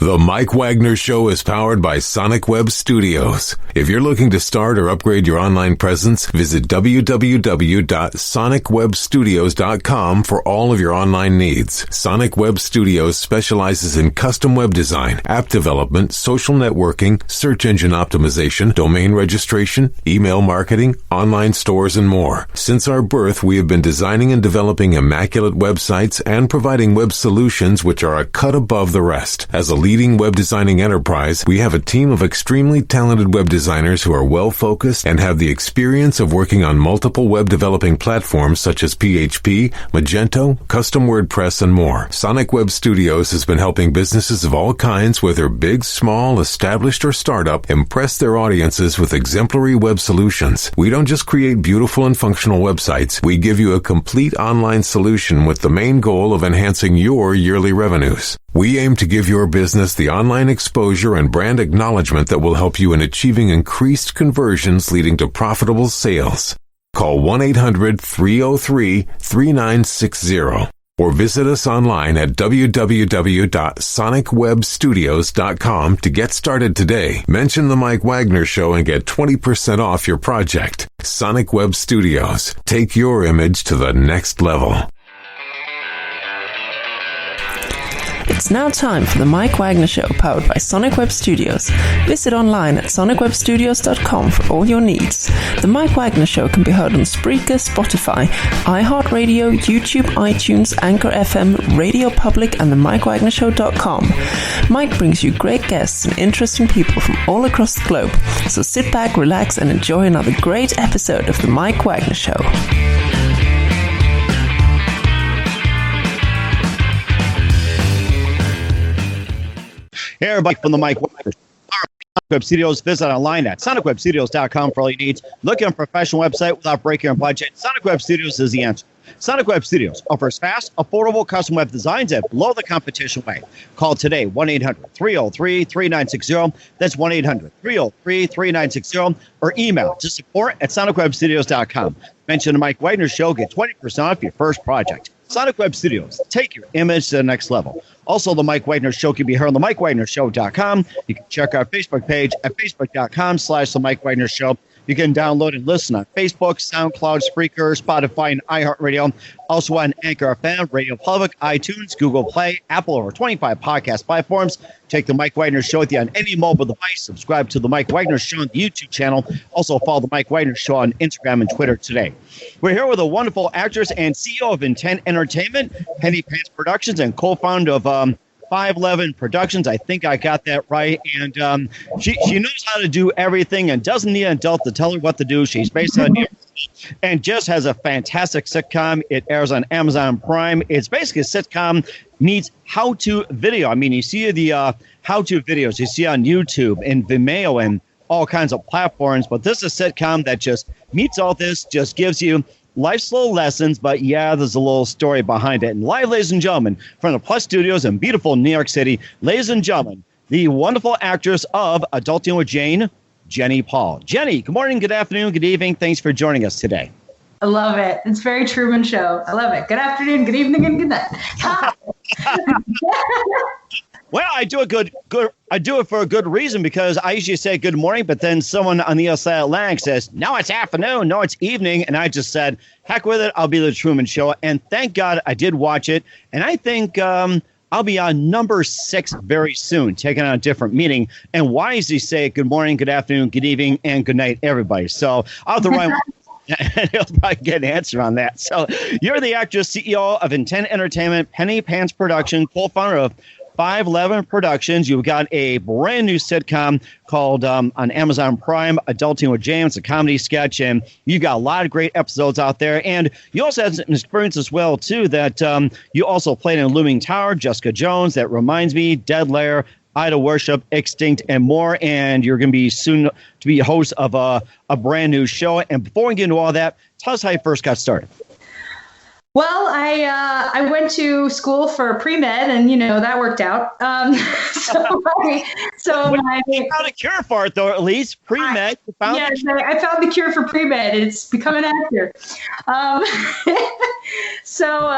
The Mike Wagner Show is powered by Sonic Web Studios. If you're looking to start or upgrade your online presence, visit www.sonicwebstudios.com for all of your online needs. Sonic Web Studios specializes in custom web design, app development, social networking, search engine optimization, domain registration, email marketing, online stores, and more. Since our birth, we have been designing and developing immaculate websites and providing web solutions which are a cut above the rest. As a leading web designing enterprise, we have a team of extremely talented web designers who are well-focused and have the experience of working on multiple web developing platforms such as PHP, Magento, custom WordPress, and more. Sonic Web Studios has been helping businesses of all kinds, whether big, small, established, or startup, impress their audiences with exemplary web solutions. We don't just create beautiful and functional websites. We give you a complete online solution with the main goal of enhancing your yearly revenues. We aim to give your business the online exposure and brand acknowledgement that will help you in achieving increased conversions leading to profitable sales. Call 1-800-303-3960 or visit us online at www.sonicwebstudios.com to get started today. Mention the Mike Wagner Show and get 20% off your project. Sonic Web Studios. Take your image to the next level. It's now time for the Mike Wagner Show, powered by Sonic Web Studios. Visit online at sonicwebstudios.com for all your needs. The Mike Wagner Show can be heard on Spreaker, Spotify, iHeartRadio, YouTube, iTunes, Anchor FM, Radio Public, and the MikeWagnerShow.com. Mike brings you great guests and interesting people from all across the globe. So sit back, relax, and enjoy another great episode of the Mike Wagner Show. Hey, everybody, from the Mike Wagner Web Studios. Visit online at sonicwebstudios.com for all your needs. Looking at a professional website without breaking your budget? Sonic Web Studios is the answer. Sonic Web Studios offers fast, affordable custom web designs at below the competition rate. Call today, 1-800-303-3960. That's 1-800-303-3960. Or email to support@sonicwebstudios.com. Mention the Mike Wagner Show. Get 20% off your first project. Sonic Web Studios. Take your image to the next level. Also, the Mike Wagner Show can be heard on the MikeWagnerShow.com. You can check our Facebook page at Facebook.com/The Mike Wagner Show. You can download and listen on Facebook, SoundCloud, Spreaker, Spotify, and iHeartRadio. Also on Anchor FM, Radio Public, iTunes, Google Play, Apple, over 25 podcast platforms. Take the Mike Wagner Show with you on any mobile device. Subscribe to the Mike Wagner Show on the YouTube channel. Also follow the Mike Wagner Show on Instagram and Twitter today. We're here with a wonderful actress and CEO of Intent Entertainment, Penny Pants Productions, and co-founder of 511 Productions. I think I got that right. And she knows how to do everything and doesn't need an adult to tell her what to do. She's based on New York and just has a fantastic sitcom. It airs on Amazon Prime. It's basically a sitcom meets how-to video. I mean, you see the how-to videos you see on YouTube and Vimeo and all kinds of platforms, but this is a sitcom that just meets all this, just gives you life's little lessons, but yeah, there's a little story behind it. And live, ladies and gentlemen, from the Plus Studios in beautiful New York City, ladies and gentlemen, the wonderful actress of Adulting with Jane, Jenny Paul. Jenny, good morning, good afternoon, good evening. Thanks for joining us today. I love it. It's very Truman Show. I love it. Good afternoon, good evening, and good night. Well, I do it for a good reason, because I usually say good morning, but then someone on the other side of the Atlantic says, no, it's afternoon, no, it's evening. And I just said, heck with it, I'll be the Truman Show. And thank God I did watch it. And I think I'll be on number 6 very soon, taking on a different meaning. And wisely say good morning, good afternoon, good evening, and good night, everybody. So I'll have to write and he'll probably get an answer on that. So you're the actress, CEO of Intent Entertainment, Penny Pants Production, co-founder of 511 Productions. You've got a brand new sitcom called on Amazon Prime, Adulting with James, a comedy sketch, and you got a lot of great episodes out there. And you also had some experience as well, too, that you also played in Looming Tower, Jessica Jones, That Reminds Me, Dead Lair, Idol Worship, Extinct, and more. And you're going to be soon to be a host of a brand new show. And before we get into all that, tell us how you first got started. Well, I went to school for pre-med, and that worked out. You found a cure for it, though. At least pre-med. Yes, I found the cure for pre-med. It's become an actor. So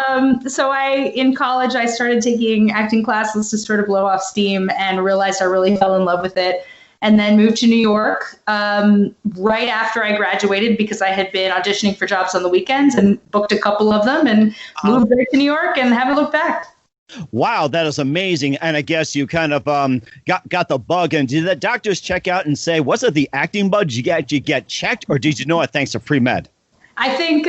in college I started taking acting classes to sort of blow off steam, and realized I really fell in love with it. And then moved to New York right after I graduated, because I had been auditioning for jobs on the weekends and booked a couple of them, and moved back to New York and haven't looked back. Wow, that is amazing. And I guess you kind of got the bug. And did the doctors check out and say, was it the acting bug? Did you get checked, or did you know it thanks to pre-med? I think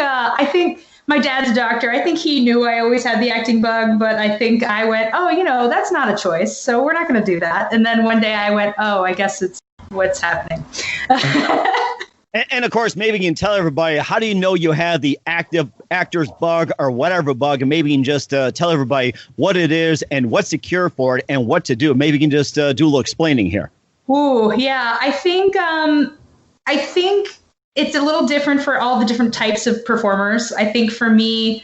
my dad's a doctor. I think he knew I always had the acting bug, but I think I went, that's not a choice, so we're not going to do that. And then one day I went, I guess it's what's happening. And of course, maybe you can tell everybody, how do you know you have the actor's bug or whatever bug? And maybe you can just tell everybody what it is and what's the cure for it and what to do. Maybe you can just do a little explaining here. Ooh, yeah. I think it's a little different for all the different types of performers. I think for me,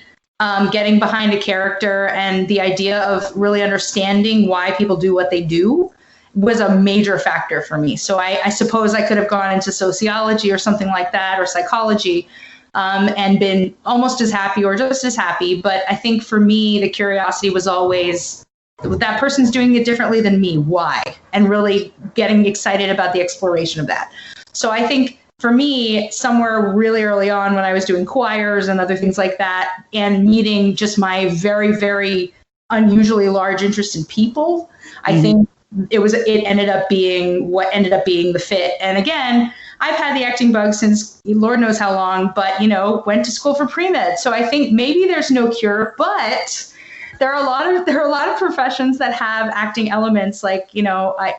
getting behind a character and the idea of really understanding why people do what they do was a major factor for me. So I suppose I could have gone into sociology or something like that, or psychology, and been almost as happy or just as happy. But I think for me, the curiosity was always, that person's doing it differently than me. Why? And really getting excited about the exploration of that. So I think for me, somewhere really early on when I was doing choirs and other things like that, and meeting just my very, very unusually large interest in people, I think it ended up being what ended up being the fit. And again, I've had the acting bug since Lord knows how long, but went to school for pre-med. So I think maybe there's no cure, but there are a lot of professions that have acting elements. Like,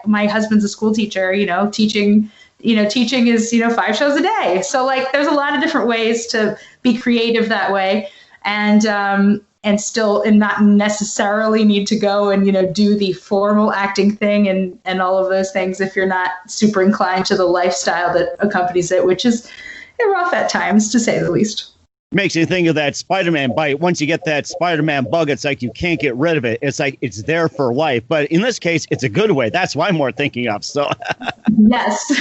my husband's a school teacher, teaching is, 5 shows a day. So like, there's a lot of different ways to be creative that way. And still, and not necessarily need to go and, do the formal acting thing and all of those things if you're not super inclined to the lifestyle that accompanies it, which is rough at times, to say the least. Makes you think of that Spider-Man bite. Once you get that Spider-Man bug, it's like you can't get rid of it. It's like it's there for life. But in this case, it's a good way. That's what I'm more thinking of. So yes.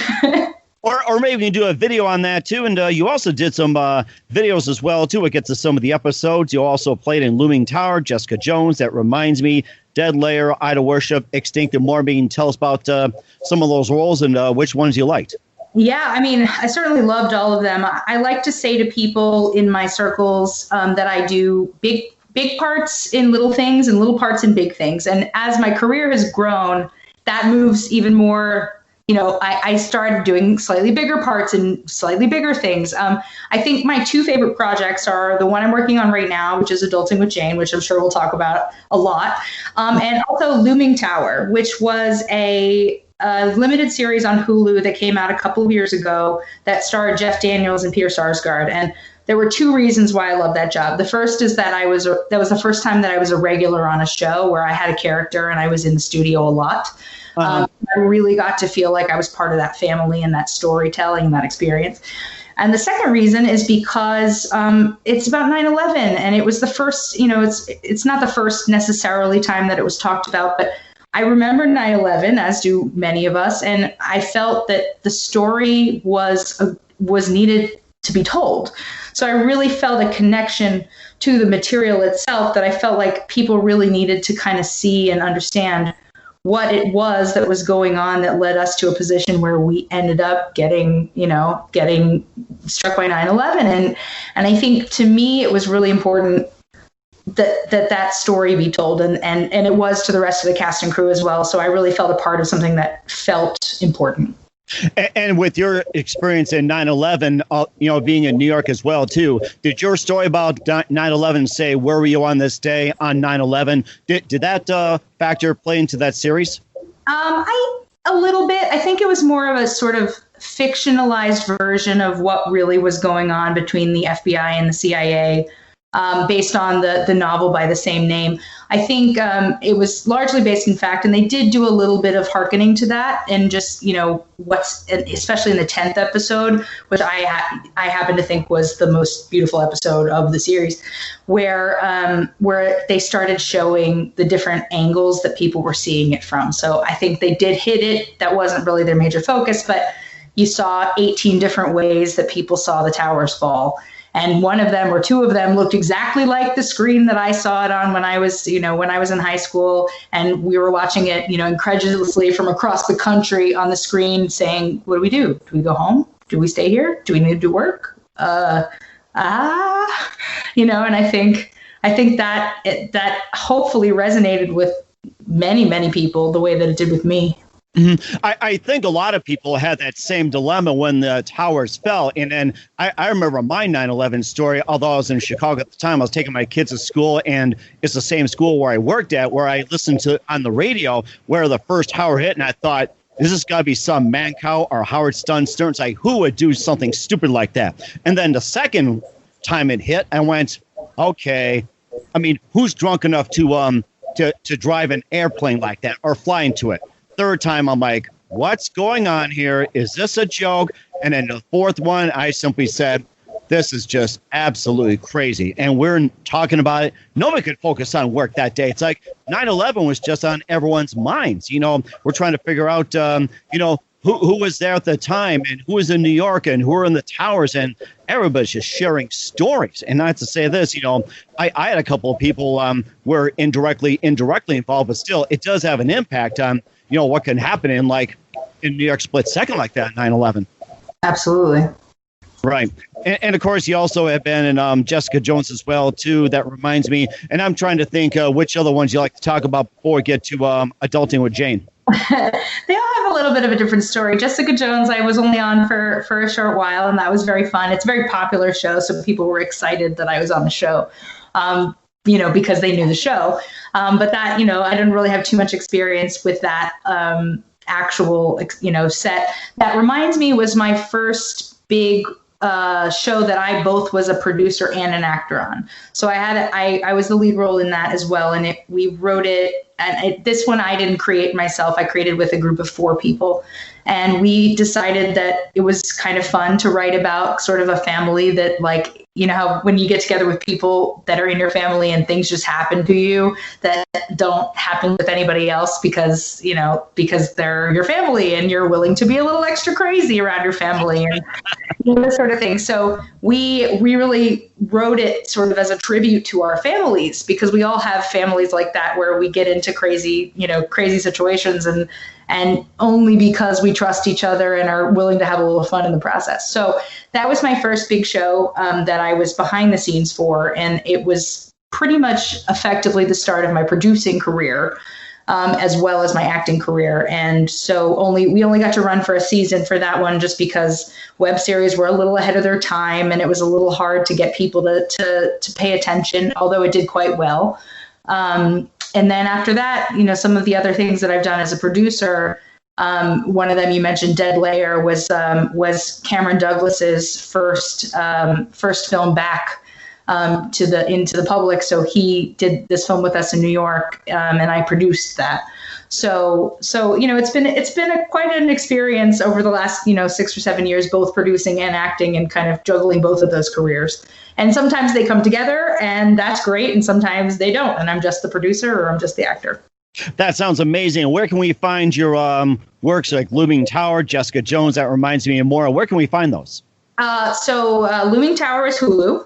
Or maybe you can do a video on that, too. And you also did some videos as well, too. It gets to some of the episodes. You also played in Looming Tower, Jessica Jones, That Reminds Me, Dead Layer, Idol Worship, Extinct and More. Maybe you can tell us about some of those roles and which ones you liked. Yeah, I mean, I certainly loved all of them. I like to say to people in my circles that I do big parts in little things and little parts in big things. And as my career has grown, that moves even more. I started doing slightly bigger parts and slightly bigger things. I think my two favorite projects are the one I'm working on right now, which is Adulting with Jane, which I'm sure we'll talk about a lot, and also Looming Tower, which was a limited series on Hulu that came out a couple of years ago that starred Jeff Daniels and Peter Sarsgaard. And there were two reasons why I love that job. The first is that that was the first time that I was a regular on a show where I had a character and I was in the studio a lot. I really got to feel like I was part of that family and that storytelling and that experience. And the second reason is because it's about 9/11, and it was the first, it's not the first necessarily time that it was talked about, but I remember 9/11, as do many of us, and I felt that the story was needed to be told. So I really felt a connection to the material itself that I felt like people really needed to kind of see and understand what it was that was going on that led us to a position where we ended up getting struck by 9/11. And I think to me, it was really important that story be told. And it was to the rest of the cast and crew as well. So I really felt a part of something that felt important. And with your experience in 9/11, being in New York as well, too, did your story about 9/11 say, where were you on this day on 9/11? Did that factor play into that series? A little bit. I think it was more of a sort of fictionalized version of what really was going on between the FBI and the CIA. based on the novel by the same name. I think it was largely based in fact, and they did do a little bit of hearkening to that, and just, especially in the 10th episode, which I happen to think was the most beautiful episode of the series, where they started showing the different angles that people were seeing it from. So I think they did hit it. That wasn't really their major focus, but you saw 18 different ways that people saw the towers fall. And one of them or two of them looked exactly like the screen that I saw it on when I was in high school. And we were watching it, incredulously from across the country on the screen saying, what do we do? Do we go home? Do we stay here? Do we need to do work? And I think that hopefully resonated with many, many people the way that it did with me. Mm-hmm. I think a lot of people had that same dilemma when the towers fell. And I remember my 9/11 story, although I was in Chicago at the time. I was taking my kids to school, and it's the same school where I worked at, where I listened to on the radio where the first tower hit. And I thought, this has got to be some Mancow or Howard Stern. It's like, who would do something stupid like that? And then the second time it hit, I went, okay, I mean, who's drunk enough to drive an airplane like that or fly into it? Third time, I'm like, what's going on here? Is this a joke? And then the fourth one, I simply said, this is just absolutely crazy. And we're talking about it. Nobody could focus on work that day. It's like 9/11 was just on everyone's minds. We're trying to figure out, who was there at the time and who was in New York and who were in the towers, and everybody's just sharing stories. And not to say this, I had a couple of people were indirectly involved, but still, it does have an impact on what can happen in New York split second like that, 9/11. Absolutely. Right. And of course, you also have been in Jessica Jones as well, too. That reminds me. And I'm trying to think which other ones you like to talk about before we get to Adulting with Jane. They all have a little bit of a different story. Jessica Jones, I was only on for a short while, and that was very fun. It's a very popular show, so people were excited that I was on the show. Because they knew the show. But that, I didn't really have too much experience with that actual, set. That reminds me was my first big show that I both was a producer and an actor on. So I was the lead role in that as well. And we wrote it. And this one I didn't create myself. I created with a group of 4 people. And we decided that it was kind of fun to write about sort of a family that, how when you get together with people that are in your family and things just happen to you that don't happen with anybody else because they're your family and you're willing to be a little extra crazy around your family and this sort of thing. So we really wrote it sort of as a tribute to our families, because we all have families like that where we get into crazy situations and only because we trust each other and are willing to have a little fun in the process. So that was my first big show that I was behind the scenes for. And it was pretty much effectively the start of my producing career, as well as my acting career. And so we only got to run for a season for that one, just because web series were a little ahead of their time. And it was a little hard to get people to pay attention, although it did quite well. And then after that, some of the other things that I've done as a producer, one of them you mentioned, Dead Layer, was Cameron Douglas's first film back into the public. So he did this film with us in New York, and I produced that. So it's been quite an experience over the last 6 or 7 years, both producing and acting, and kind of juggling both of those careers. And sometimes they come together, and that's great, and sometimes they don't, and I'm just the producer or I'm just the actor. That sounds amazing. Where can we find your works like Looming Tower, Jessica Jones? That reminds me of more. Where can we find those? So Looming Tower is Hulu.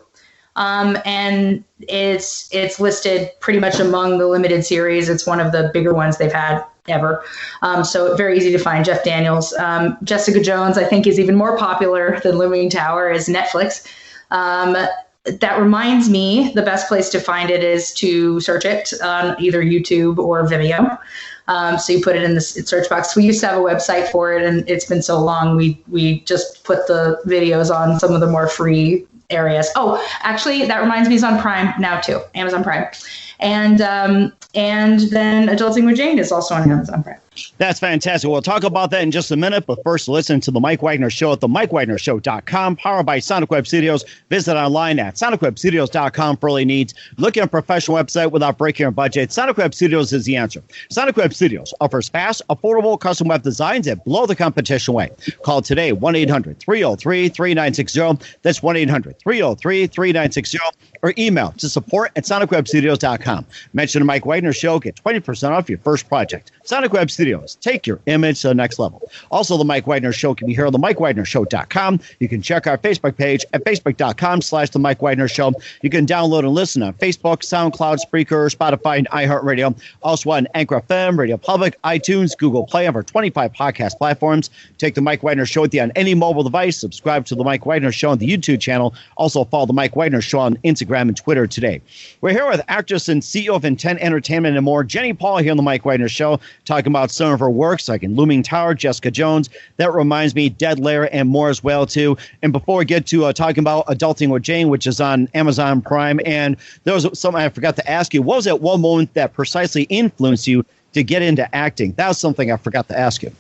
And it's listed pretty much among the limited series. It's one of the bigger ones they've had ever. So very easy to find. Jeff Daniels. Jessica Jones, I think, is even more popular than Looming Tower, is Netflix. That reminds me, the best place to find it is to search it on either YouTube or Vimeo. So you put it in the search box. We used to have a website for it, and it's been so long, we just put the videos on some of the more free areas. Oh, actually, that reminds me, it's on Prime now too, Amazon Prime. And then Adulting with Jane is also on Amazon Prime. That's fantastic. We'll talk about that in just a minute, but first listen to The Mike Wagner Show at themikewagnershow.com, powered by Sonic Web Studios. Visit online at sonicwebstudios.com for all your needs. Looking at a professional website without breaking your budget, Sonic Web Studios is the answer. Sonic Web Studios offers fast, affordable custom web designs that blow the competition away. Call today, 1-800-303-3960. That's 1-800-303-3960. Or email to support@sonicwebstudios.com. Mention the Mike Wagner Show. Get 20% off your first project. Sonic Web Studios. Take your image to the next level. Also, the Mike Wagner Show can be heard on themikewagnershow.com. You can check our Facebook page at facebook.com/the Mike Wagner Show. You can download and listen on Facebook, SoundCloud, Spreaker, Spotify, and iHeartRadio. Also on Anchor FM, Radio Public, iTunes, Google Play, over 25 podcast platforms. Take the Mike Wagner Show with you on any mobile device. Subscribe to the Mike Wagner Show on the YouTube channel. Also follow the Mike Wagner Show on Instagram and Twitter today. We're here with actress and CEO of Intent Entertainment and more, Jenny Paul, here on the Mike Wagner Show, talking about some of her works like in Looming Tower, Jessica Jones. That reminds me, Dead Lair, and more as well too. And before we get to talking about Adulting with Jane, which is on Amazon Prime, and there was something I forgot to ask you. What was that one moment that precisely influenced you to get into acting? That was something I forgot to ask you.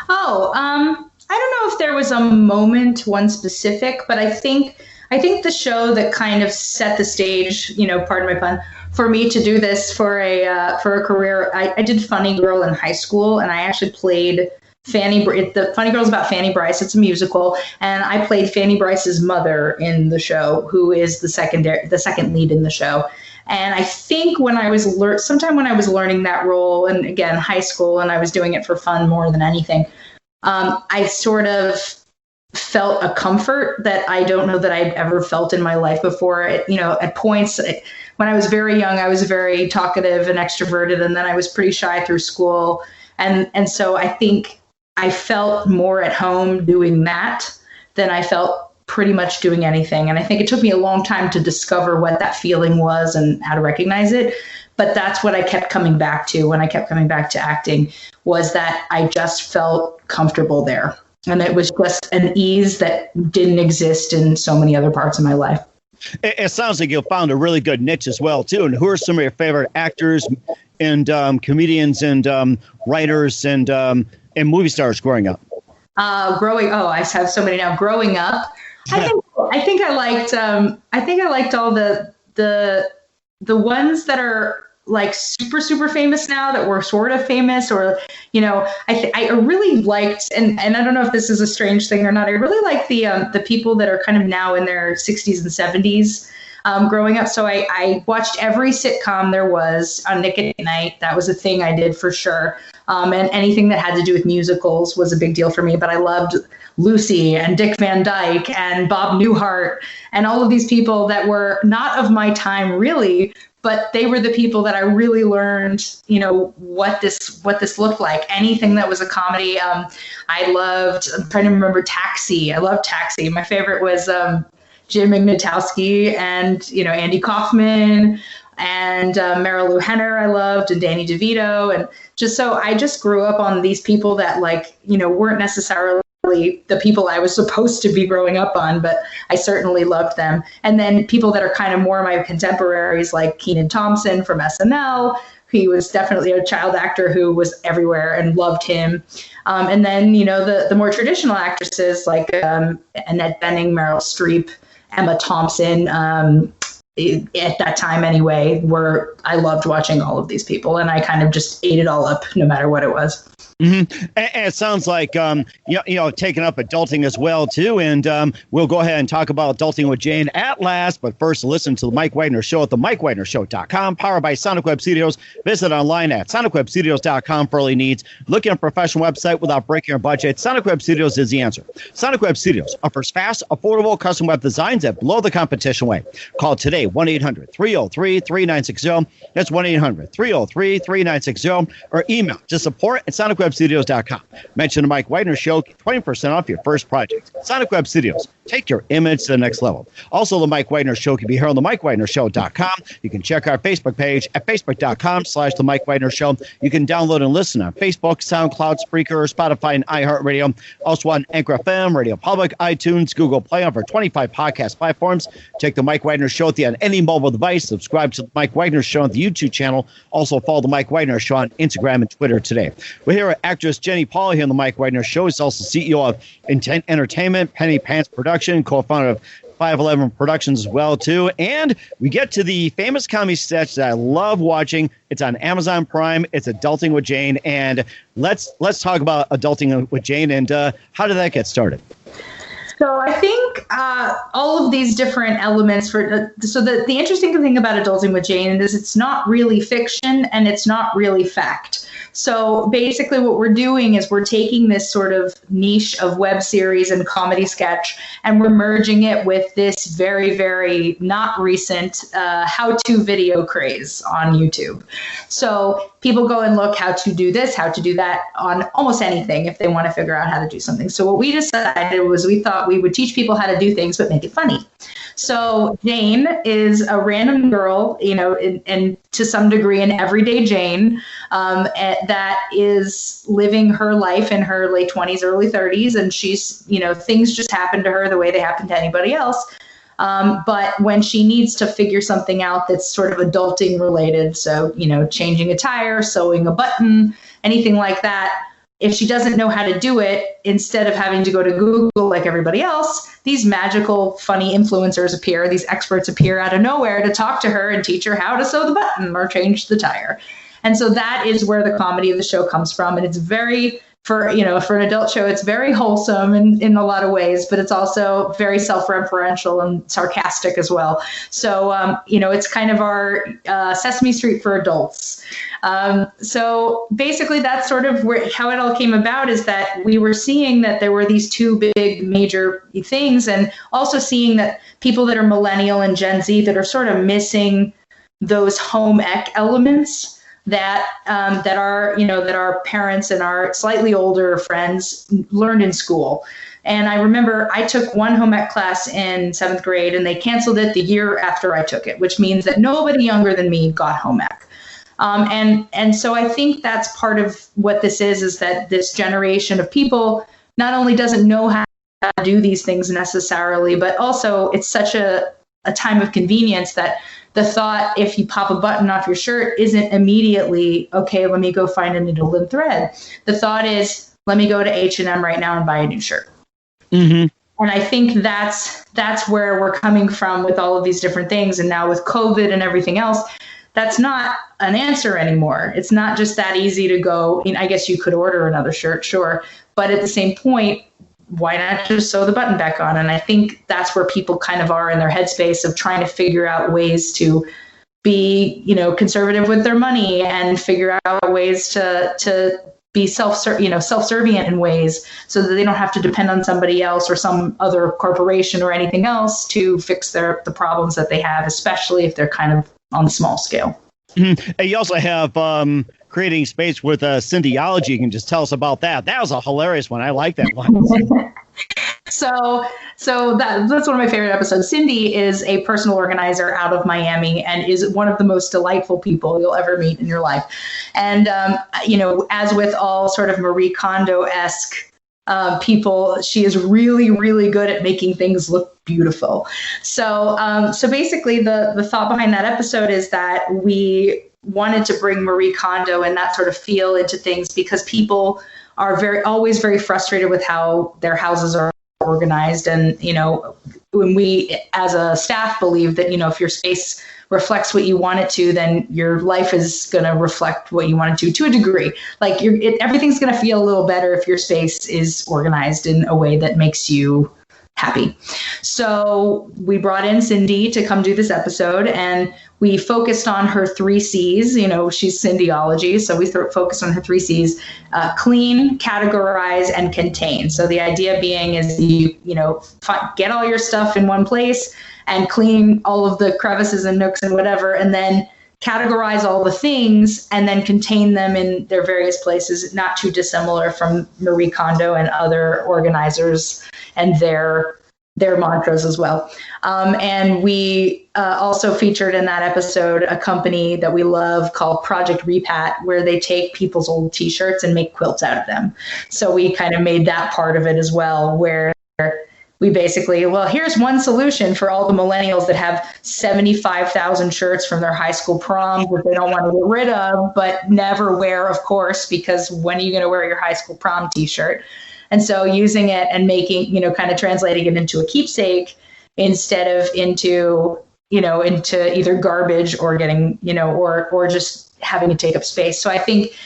I don't know if there was a moment, one specific, but I think the show that kind of set the stage, pardon my pun, for me to do this for a career. I did Funny Girl in high school, and I actually played Fanny. The Funny Girl is about Fanny Bryce. It's a musical, and I played Fanny Bryce's mother in the show, who is the second lead in the show. And I think sometime when I was learning that role, and again, high school, and I was doing it for fun more than anything, I sort of felt a comfort that I don't know that I'd ever felt in my life before. At points when I was very young, I was very talkative and extroverted, and then I was pretty shy through school. And so I think I felt more at home doing that than I felt pretty much doing anything. And I think it took me a long time to discover what that feeling was and how to recognize it. But that's what I kept coming back to when I kept coming back to acting, was that I just felt comfortable there. And it was just an ease that didn't exist in so many other parts of my life. It sounds like you found a really good niche as well, too. And who are some of your favorite actors and comedians and writers and movie stars growing up? I have so many now. Growing up, I think I liked all the ones that are like super, super famous now, that were sort of famous, or, I really liked, and I don't know if this is a strange thing or not, I really like the people that are kind of now in their 60s and 70s growing up. So I watched every sitcom there was on Nick at Night. That was a thing I did for sure. And anything that had to do with musicals was a big deal for me. But I loved Lucy and Dick Van Dyke and Bob Newhart and all of these people that were not of my time, really, but they were the people that I really learned, what this looked like. Anything that was a comedy. I'm trying to remember Taxi. I loved Taxi. My favorite was Jim Ignatowski and, Andy Kaufman and Mary Lou Henner I loved, and Danny DeVito. And I just grew up on these people that weren't necessarily the people I was supposed to be growing up on, but I certainly loved them. And then people that are kind of more my contemporaries, like Kenan Thompson from SNL. He was definitely a child actor who was everywhere, and loved him. And then, the more traditional actresses like Annette Bening, Meryl Streep, Emma Thompson, at that time anyway, I loved watching all of these people, and I kind of just ate it all up no matter what it was. Mm-hmm. And it sounds like, taking up adulting as well, too. And we'll go ahead and talk about Adulting with Jane at last. But first, listen to the Mike Wagner Show at themikewagnershow.com, powered by Sonic Web Studios. Visit online at sonicwebstudios.com for all your needs. Looking at a professional website without breaking your budget, Sonic Web Studios is the answer. Sonic Web Studios offers fast, affordable custom web designs that blow the competition away. Call today, 1-800-303-3960. That's 1-800-303-3960. Or email to support@sonicwebstudios.com. Mention the Mike Wagner Show, 20% off your first project. Sonic Web Studios. Take your image to the next level. Also, The Mike Wagner Show can be heard on themikewagnershow.com. You can check our Facebook page at facebook.com/The Mike Wagner Show. You can download and listen on Facebook, SoundCloud, Spreaker, Spotify, and iHeartRadio. Also on Anchor FM, Radio Public, iTunes, Google Play, over 25 podcast platforms. Check The Mike Wagner Show on any mobile device. Subscribe to The Mike Wagner Show on the YouTube channel. Also follow The Mike Wagner Show on Instagram and Twitter today. We're here with actress Jenny Paul here on The Mike Wagner Show. He's also CEO of Intent Entertainment, Penny Pants Production, co-founder of 511 Productions as well, too. And we get to the famous comedy sketch that I love watching. It's on Amazon Prime. It's Adulting with Jane. And let's talk about Adulting with Jane and how did that get started? So I think all of these different elements so the interesting thing about Adulting with Jane is it's not really fiction and it's not really fact. So basically what we're doing is we're taking this sort of niche of web series and comedy sketch and we're merging it with this very, very not recent how-to video craze on YouTube. So people go and look how to do this, how to do that on almost anything if they want to figure out how to do something. So what we decided was we thought we would teach people how to do things but make it funny. So Jane is a random girl, and to some degree an everyday Jane that is living her life in her late 20s, early 30s. And she's, things just happen to her the way they happen to anybody else. But when she needs to figure something out that's sort of adulting related, so, changing a tire, sewing a button, anything like that, if she doesn't know how to do it, instead of having to go to Google like everybody else, these magical, funny influencers appear, these experts appear out of nowhere to talk to her and teach her how to sew the button or change the tire. And so that is where the comedy of the show comes from. And it's very, for an adult show, it's very wholesome in a lot of ways, but it's also very self-referential and sarcastic as well. So, it's kind of our Sesame Street for adults. So basically that's sort of how it all came about, is that we were seeing that there were these two big major things, and also seeing that people that are millennial and Gen Z that are sort of missing those home ec elements that our parents and our slightly older friends learned in school. And I remember I took one home ec class in 7th grade and they canceled it the year after I took it, which means that nobody younger than me got home ec. And so I think that's part of what this is that this generation of people not only doesn't know how to do these things necessarily, but also it's such a time of convenience that the thought, if you pop a button off your shirt, isn't immediately, okay, let me go find a needle and thread. The thought is, let me go to H&M right now and buy a new shirt. Mm-hmm. And I think that's where we're coming from with all of these different things. And now with COVID and everything else, that's not an answer anymore. It's not just that easy to go, I guess you could order another shirt, sure. But at the same point, why not just sew the button back on? And I think that's where people kind of are in their headspace of trying to figure out ways to be, conservative with their money and figure out ways to be self-servient in ways so that they don't have to depend on somebody else or some other corporation or anything else to fix the problems that they have, especially if they're kind of on the small scale. Mm-hmm. And you also have Creating Space with Cindyology. You can just tell us about that. That was a hilarious one. I like that one. So that's one of my favorite episodes. Cindy is a personal organizer out of Miami and is one of the most delightful people you'll ever meet in your life. And, as with all sort of Marie Kondo-esque people, she is really, really good at making things look beautiful. So basically the thought behind that episode is that we wanted to bring Marie Kondo and that sort of feel into things because people are always very frustrated with how their houses are organized. And, when we as a staff believe that, if your space reflects what you want it to, then your life is going to reflect what you want it to a degree. Like everything's going to feel a little better if your space is organized in a way that makes you happy. So we brought in Cindy to come do this episode, and we focused on her 3 C's. She's Cindyology, so we focused on her 3 C's: clean, categorize, and contain. So the idea being is you get all your stuff in one place and clean all of the crevices and nooks and whatever, and then categorize all the things and then contain them in their various places, not too dissimilar from Marie Kondo and other organizers and their their mantras as well. And we also featured in that episode a company that we love called Project Repat, where they take people's old t-shirts and make quilts out of them. So we kind of made that part of it as well, where we basically, well, here's one solution for all the millennials that have 75,000 shirts from their high school prom that they don't want to get rid of, but never wear, of course, because when are you going to wear your high school prom t-shirt? And so using it and making, kind of translating it into a keepsake instead of into either garbage or getting, or just having to take up space. So I think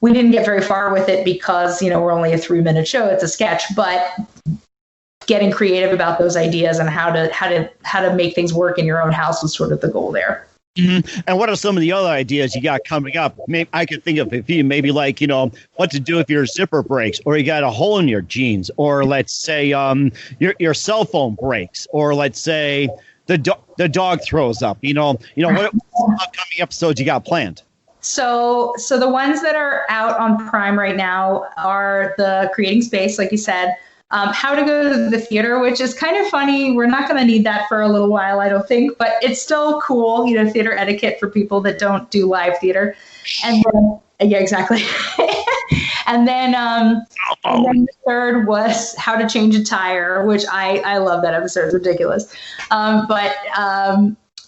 we didn't get very far with it because, we're only a 3-minute show. It's a sketch, but getting creative about those ideas and how to make things work in your own house was sort of the goal there. Mm-hmm. And what are some of the other ideas you got coming up? Maybe I could think of a few, maybe like, what to do if your zipper breaks or you got a hole in your jeans, or let's say your cell phone breaks, or let's say the dog throws up, what upcoming episodes you got planned? So the ones that are out on Prime right now are the Creating Space, like you said, how to go to the theater, which is kind of funny. We're not going to need that for a little while, I don't think, but it's still cool, theater etiquette for people that don't do live theater. And then, yeah, exactly. and then the third was how to change a tire, which I love that episode. It's ridiculous. But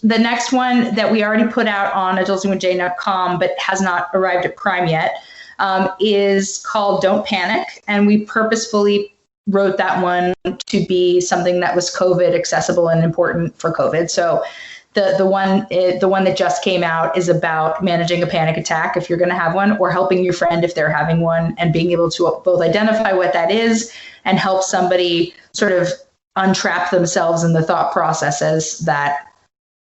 the next one that we already put out on adultingwithjane.com, but has not arrived at Prime yet, is called Don't Panic. And we purposefully wrote that one to be something that was COVID accessible and important for COVID. So the one that just came out is about managing a panic attack if you're going to have one, or helping your friend if they're having one, and being able to both identify what that is and help somebody sort of untrap themselves in the thought processes that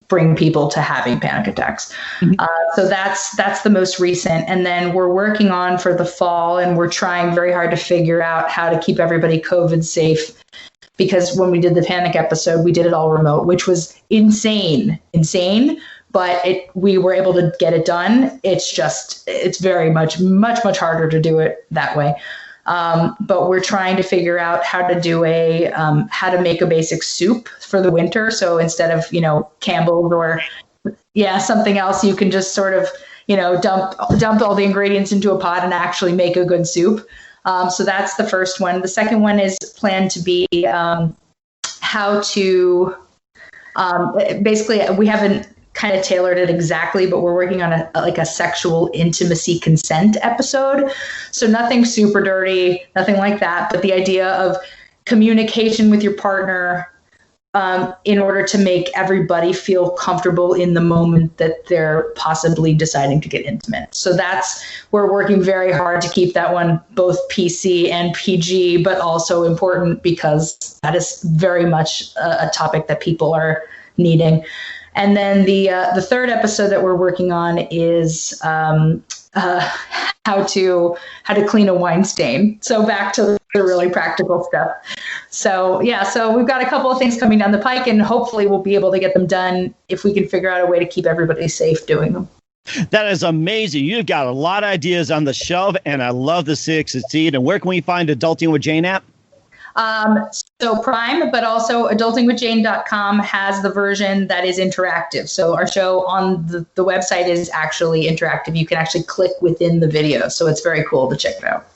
bring people to having panic attacks. Mm-hmm. So that's the most recent. And then we're working on for the fall, and we're trying very hard to figure out how to keep everybody COVID safe. Because when we did the panic episode, we did it all remote, which was insane, but we were able to get it done. It's very much harder to do it that way. But we're trying to figure out how to do how to make a basic soup for the winter. So instead of, Campbell's or something else, you can just sort of, dump all the ingredients into a pot and actually make a good soup. So that's the first one. The second one is planned to be how to basically, we haven't kind of tailored it exactly, but we're working on a sexual intimacy consent episode. So nothing super dirty, nothing like that, but the idea of communication with your partner in order to make everybody feel comfortable in the moment that they're possibly deciding to get intimate. So we're working very hard to keep that one both PC and PG, but also important because that is very much a topic that people are needing. And then the third episode that we're working on is how to clean a wine stain. So back to the really practical stuff. So we've got a couple of things coming down the pike, and hopefully we'll be able to get them done if we can figure out a way to keep everybody safe doing them. That is amazing. You've got a lot of ideas on the shelf, and I love to see it succeed. And where can we find Adulting with Jane at? So Prime, but also adultingwithjane.com has the version that is interactive. So our show on the website is actually interactive. You can actually click within the video. So it's very cool to check it out.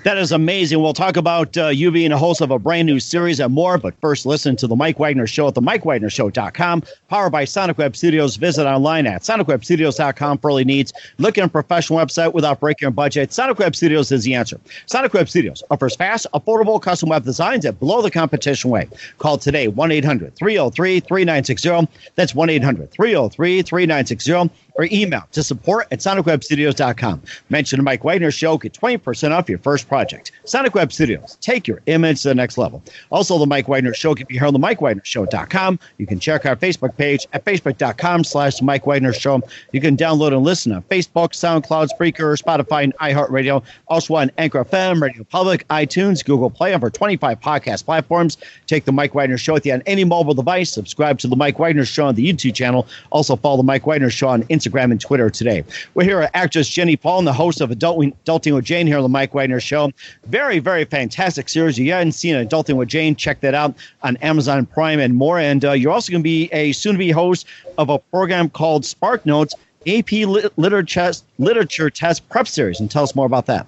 That is amazing. We'll talk about you being a host of a brand new series and more, but first listen to The Mike Wagner Show at themikewagnershow.com, powered by Sonic Web Studios. Visit online at sonicwebstudios.com for all your needs. Look at a professional website without breaking your budget. Sonic Web Studios is the answer. Sonic Web Studios offers fast, affordable custom web designs at below the competition rate. Call today, 1-800-303-3960. That's 1-800-303-3960. Or email to support@sonicwebstudios.com. Mention the Mike Wagner Show. Get 20% off your first project. Sonic Web Studios. Take your image to the next level. Also, the Mike Wagner Show can be heard on the MikeWagnerShow.com. You can check our Facebook page at Facebook.com/Mike Wagner Show. You can download and listen on Facebook, SoundCloud, Spreaker, Spotify, and iHeartRadio. Also on Anchor FM, Radio Public, iTunes, Google Play, over 25 podcast platforms. Take the Mike Wagner Show with you on any mobile device. Subscribe to the Mike Wagner Show on the YouTube channel. Also follow the Mike Wagner Show on Instagram Instagram and Twitter today. We're here with actress Jenny Paul, and the host of Adulting with Jane here on the Mike Wagner Show. Very, very fantastic series. If you haven't seen Adulting with Jane, check that out on Amazon Prime and more. And you're also going to be a soon-to-be host of a program called Spark Notes, AP Literature Test Prep Series. And tell us more about that.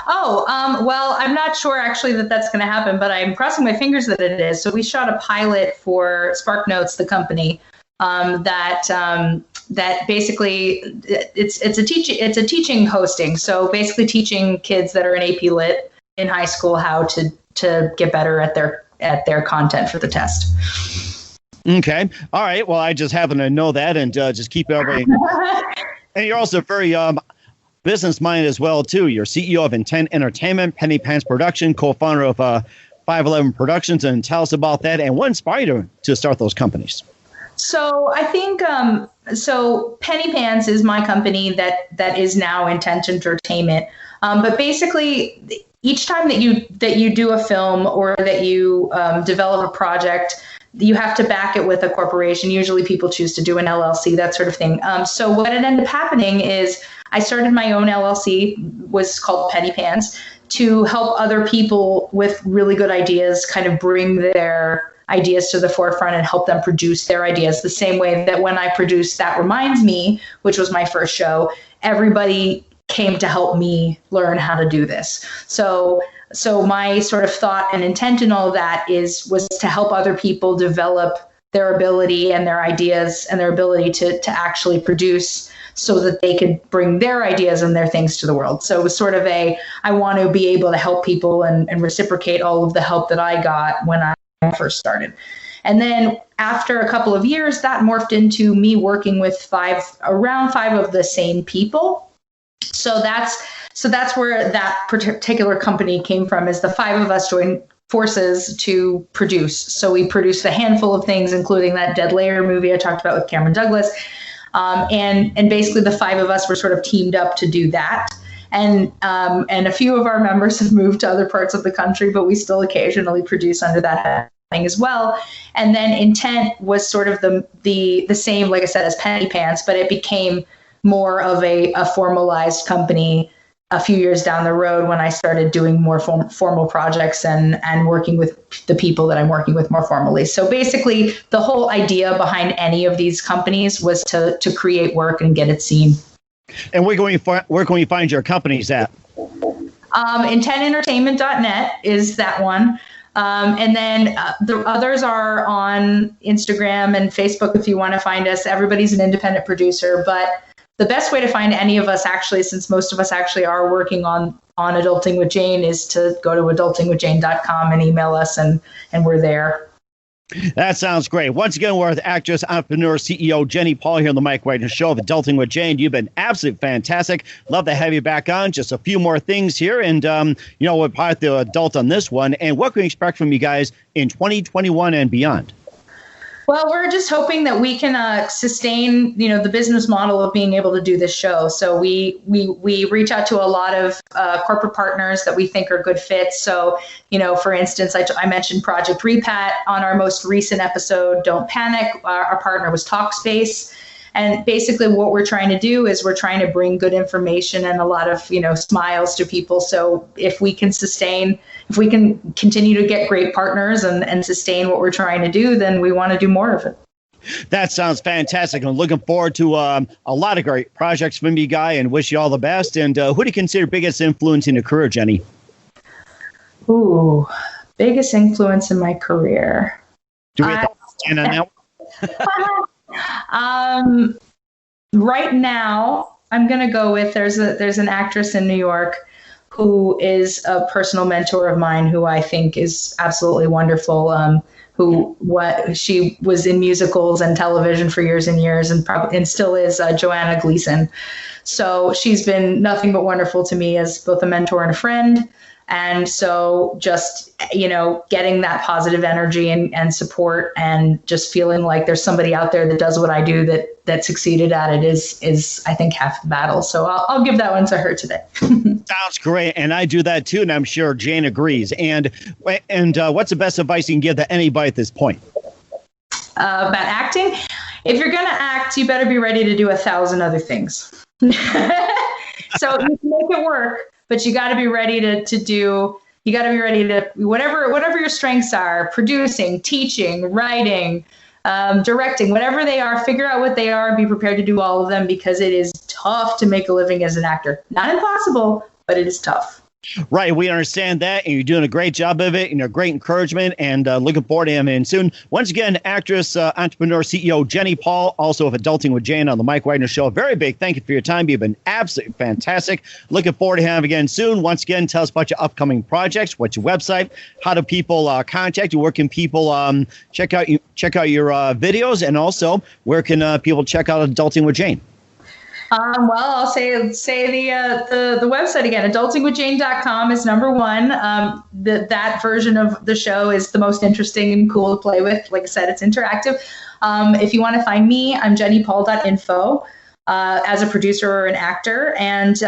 Well, I'm not sure actually that's going to happen, but I'm crossing my fingers that it is. So we shot a pilot for Spark Notes, the company, that basically it's a teaching hosting. So basically teaching kids that are in AP Lit in high school how to get better at their content for the test. Okay. All right. Well, I just happen to know that, and just keep everybody. And you're also very business-minded as well, too. You're CEO of Intent Entertainment, Penny Pants Production, co-founder of 511 Productions, and tell us about that and what inspired you to start those companies. So I think Penny Pants is my company that is now Intent Entertainment. But basically, each time that you do a film or that you develop a project, you have to back it with a corporation. Usually people choose to do an LLC, that sort of thing. So what it ended up happening is I started my own LLC, was called Penny Pants, to help other people with really good ideas kind of bring their ideas to the forefront and help them produce their ideas the same way that when I produced That Reminds Me, which was my first show, everybody came to help me learn how to do this. So my sort of thought and intent in all of that was to help other people develop their ability and their ideas and their ability to actually produce so that they could bring their ideas and their things to the world. So it was sort of I want to be able to help people and reciprocate all of the help that I got when I first started. And then after a couple of years, that morphed into me working with around five of the same people. So that's where that particular company came from, is the five of us joined forces to produce. So we produced a handful of things, including that Dead Layer movie I talked about with Cameron Douglas. And basically the five of us were sort of teamed up to do that. And a few of our members have moved to other parts of the country, but we still occasionally produce under that thing as well. And then Intent was sort of the same, like I said, as Penny Pants, but it became more of a formalized company a few years down the road when I started doing more formal projects and working with the people that I'm working with more formally. So basically, the whole idea behind any of these companies was to create work and get it seen. And where can we find your companies at? IntentEntertainment.net is that one. And then the others are on Instagram and Facebook if you want to find us. Everybody's an independent producer, but the best way to find any of us, actually, since most of us actually are working on Adulting with Jane, is to go to adultingwithjane.com and email us, and we're there. That sounds great. Once again, we're with actress, entrepreneur, CEO Jenny Paul here on the Mike Wagner Show of Adulting with Jane. You've been absolutely fantastic. Love to have you back on. Just a few more things here, and we're part of the adult on this one. And what can we expect from you guys in 2021 and beyond? Well, we're just hoping that we can sustain, the business model of being able to do this show. So we reach out to a lot of corporate partners that we think are good fits. So, for instance, I mentioned Project Repat on our most recent episode, Don't Panic. Our partner was Talkspace. And basically what we're trying to do is we're trying to bring good information and a lot of, smiles to people. So if we can continue to get great partners and sustain what we're trying to do, then we want to do more of it. That sounds fantastic. I'm looking forward to a lot of great projects from you, Guy, and wish you all the best. And who do you consider biggest influence in your career, Jenny? Ooh, biggest influence in my career. Do we have to stand on that one? Right now, I'm going to go with there's an actress in New York who is a personal mentor of mine who I think is absolutely wonderful. She was in musicals and television for years and years and still is Joanna Gleason. So she's been nothing but wonderful to me as both a mentor and a friend. And so just, getting that positive energy and support and just feeling like there's somebody out there that does what I do that succeeded at it is I think half the battle. So I'll give that one to her today. Sounds great. And I do that too. And I'm sure Jane agrees. And what's the best advice you can give to anybody at this point? About acting? if you're going to act, you better be ready to do 1,000 other things. So you can make it work, but you got to be ready you got to be ready to, whatever your strengths are, producing, teaching, writing, directing, whatever they are, figure out what they are and be prepared to do all of them, because it is tough to make a living as an actor. Not impossible, but it is tough. Right. We understand that, and you're doing a great job of it, and a great encouragement, and looking forward to him in soon. Once again, actress, entrepreneur, CEO Jenny Paul, also of Adulting with Jane on the Mike Wagner Show. Very big thank you for your time. You've been absolutely fantastic. Looking forward to having him again soon. Once again, tell us about your upcoming projects. What's your website? How do people contact you? Where can people check out your videos? And also, where can people check out Adulting with Jane? Well, I'll say the website again. Adultingwithjane.com is number one. That version of the show is the most interesting and cool to play with. Like I said, it's interactive. If you want to find me, I'm jennypaul.info as a producer or an actor. And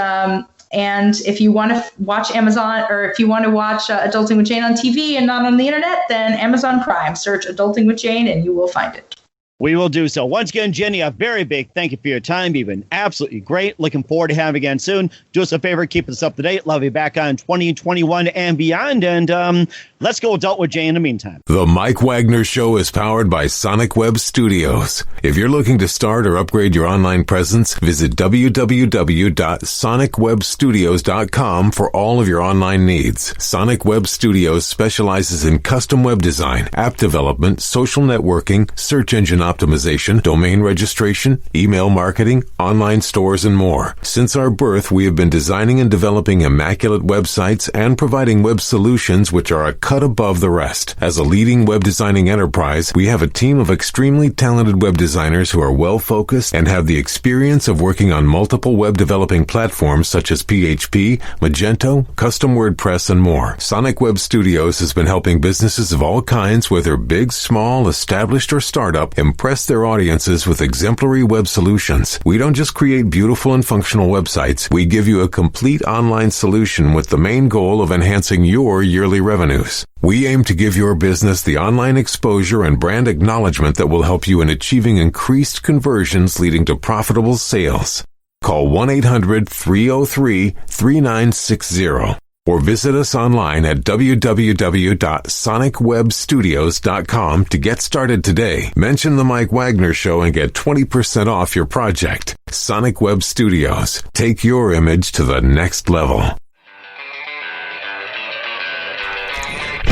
if you want to watch Amazon, or if you want to watch Adulting with Jane on TV and not on the internet, then Amazon Prime. Search Adulting with Jane and you will find it. We will do so. Once again, Jenny, a very big thank you for your time. You've been absolutely great. Looking forward to having you again soon. Do us a favor, keep us up to date. Love you back on 2021 and beyond. And let's go Adult with Jay in the meantime. The Mike Wagner Show is powered by Sonic Web Studios. If you're looking to start or upgrade your online presence, visit www.sonicwebstudios.com for all of your online needs. Sonic Web Studios specializes in custom web design, app development, social networking, search engine optimization, domain registration, email marketing, online stores, and more. Since our birth, we have been designing and developing immaculate websites and providing web solutions which are a cut above the rest. As a leading web designing enterprise, we have a team of extremely talented web designers who are well-focused and have the experience of working on multiple web developing platforms such as PHP, Magento, custom WordPress, and more. Sonic Web Studios has been helping businesses of all kinds, whether big, small, established, or startup, impress their audiences with exemplary web solutions. We don't just create beautiful and functional websites. We give you a complete online solution with the main goal of enhancing your yearly revenues. We aim to give your business the online exposure and brand acknowledgement that will help you in achieving increased conversions leading to profitable sales. Call 1-800-303-3960. Or visit us online at www.sonicwebstudios.com to get started today. Mention the Mike Wagner Show and get 20% off your project. Sonic Web Studios. Take your image to the next level.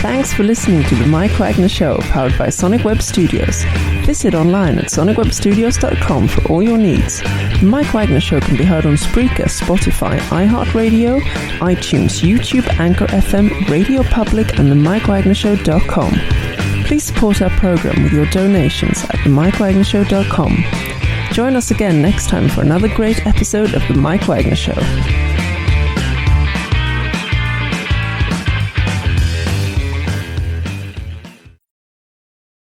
Thanks for listening to the Mike Wagner Show, powered by Sonic Web Studios. Visit online at sonicwebstudios.com for all your needs. The Mike Wagner Show can be heard on Spreaker, Spotify, iHeartRadio, iTunes, YouTube, Anchor FM, Radio Public, and themikewagnershow.com. Please support our program with your donations at themikewagnershow.com. Join us again next time for another great episode of The Mike Wagner Show.